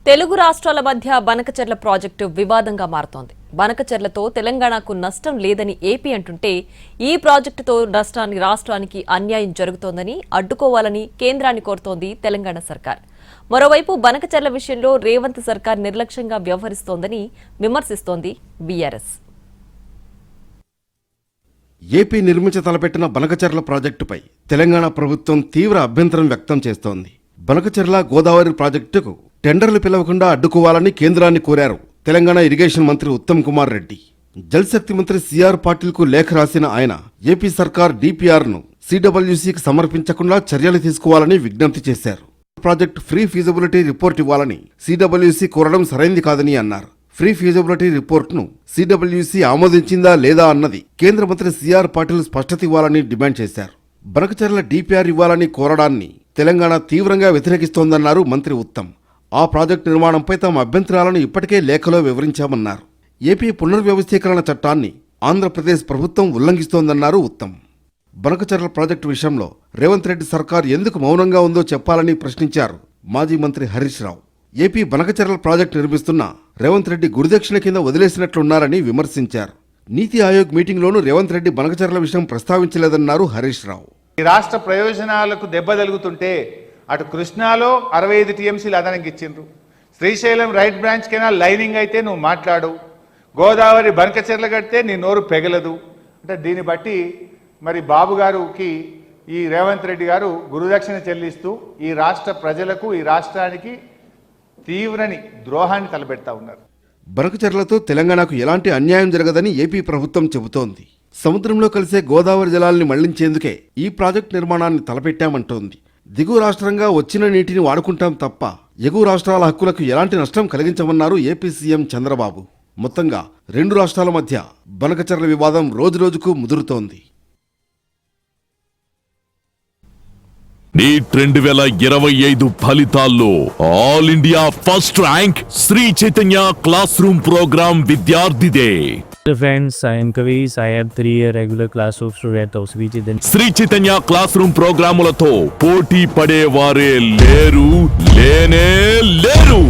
తెలుగు రాష్ట్రాల మధ్య బనకచెర్ల ప్రాజెక్టు వివాదంగా మారుతోంది. బనకచెర్లతో తెలంగాణకు నష్టం లేదని ఏపీ అంటుంటే ఈ ప్రాజెక్టుతో రాష్ట్రానికి అన్యాయం జరుగుతోందని అడ్డుకోవాలని కేంద్రాన్ని కోరుతోంది తెలంగాణ సర్కార్. మరోవైపు బనకచెర్ల విషయంలో రేవంత్ సర్కార్ నిర్లక్ష్యంగా వ్యవహరిస్తోందని విమర్శిస్తోంది బీఆర్ఎస్. ఏపీ నిర్మించ తలపెట్టిన బనకచెర్ల ప్రాజెక్టుపై తెలంగాణ ప్రభుత్వం తీవ్ర అభ్యంతరం వ్యక్తం చేస్తోంది. బనకచెర్ల గోదావరి ప్రాజెక్టుకు టెండర్లు పిలవకుండా అడ్డుకోవాలని కేంద్రాన్ని కోరారు తెలంగాణ ఇరిగేషన్ మంత్రి ఉత్తమ్ కుమార్ రెడ్డి. జల్శక్తి మంత్రి సిఆర్ పాటిల్కు లేఖ రాసిన ఆయన ఏపీ సర్కార్ డిపిఆర్ను సిడబ్ల్యూసీకి సమర్పించకుండా చర్యలు తీసుకోవాలని విజ్ఞప్తి చేశారు. ప్రాజెక్టు ఫ్రీ ఫీజిబిలిటీ రిపోర్ట్ ఇవ్వాలని సిడబ్ల్యూసీ కోరడం సరైంది కాదని అన్నారు. ఫ్రీ ఫీజిబిలిటీ రిపోర్ట్ను సిడబ్ల్యూసీ ఆమోదించిందా లేదా అన్నది కేంద్ర మంత్రి సిఆర్ పాటిల్ స్పష్టత ఇవ్వాలని డిమాండ్ చేశారు. బనకచెర్ల డిపిఆర్ ఇవ్వాలని కోరడాన్ని తెలంగాణ తీవ్రంగా వ్యతిరేకిస్తోందన్నారు మంత్రి ఉత్తమ్. ఆ ప్రాజెక్టు నిర్మాణంపై తమ అభ్యంతరాలను ఇప్పటికే లేఖలో వివరించామన్నారు. ఏపీ పునర్వ్యవస్థీకరణ చట్టాన్ని ఆంధ్రప్రదేశ్ ప్రభుత్వం ఉల్లంఘిస్తోందన్నారు ఉత్తమ్. బనకచెర్ల ప్రాజెక్టు విషయంలో రేవంత్ రెడ్డి సర్కార్ ఎందుకు మౌనంగా ఉందో చెప్పాలని ప్రశ్నించారు మాజీ మంత్రి హరీష్ రావు. ఏపీ బనకచెర్ల ప్రాజెక్టు నిర్మిస్తున్న రేవంత్ రెడ్డి గురుదక్షిణ కింద వదిలేసినట్లున్నారని విమర్శించారు. నీతి ఆయోగ్ మీటింగ్లోనూ రేవంత్ రెడ్డి బనకచెర్ల విషయం ప్రస్తావించలేదన్నారు హరీష్ రావు. ఈ రాష్ట్ర ప్రయోజనాలకు దెబ్బ తగులుతుంటే అటు కృష్ణాలో 65 టీఎంసీలు అదనంగా ఇచ్చిండ్రు. Srisailam right branch canal lining అయితే నువ్వు మాట్లాడు, గోదావరి బనకచెర్ల కడితే నీ నోరు పెగలదు. అంటే దీన్ని బట్టి మరి బాబు గారికి ఈ రేవంత్ రెడ్డి గారు గురుదక్షిణ చెల్లిస్తూ ఈ రాష్ట్ర ప్రజలకు ఈ రాష్ట్రానికి తీవ్రని ద్రోహాన్ని తలపెడతా ఉన్నారు. బనకచెర్లతో తెలంగాణకు ఎలాంటి అన్యాయం జరగదని ఏపీ ప్రభుత్వం చెబుతోంది. సముద్రంలో కలిసే గోదావరి జలాల్ని మళ్లించేందుకే ఈ ప్రాజెక్టు నిర్మాణాన్ని తలపెట్టామంటోంది. దిగువ రాష్ట్రంగా వచ్చిన నీటిని వాడుకుంటాం తప్ప ఎగువ రాష్ట్రాల హక్కులకు ఎలాంటి నష్టం కలిగించమన్నారు ఏపీ సీఎం చంద్రబాబు. మొత్తంగా రెండు రాష్ట్రాల మధ్య బనకచెర్ల వివాదం రోజురోజుకు ముదురుతోంది. నీట్ 2025 ఫలితాల్లో all India first rank Sri Chaitanya class room programme విద్యార్థిదే. Friends, I am Kavis. I have 3 year regular class of student of Sri Chaitanya class room ప్రోగ్రాములతో పోటీ పడేవారే లేరు, లేనే లేరు.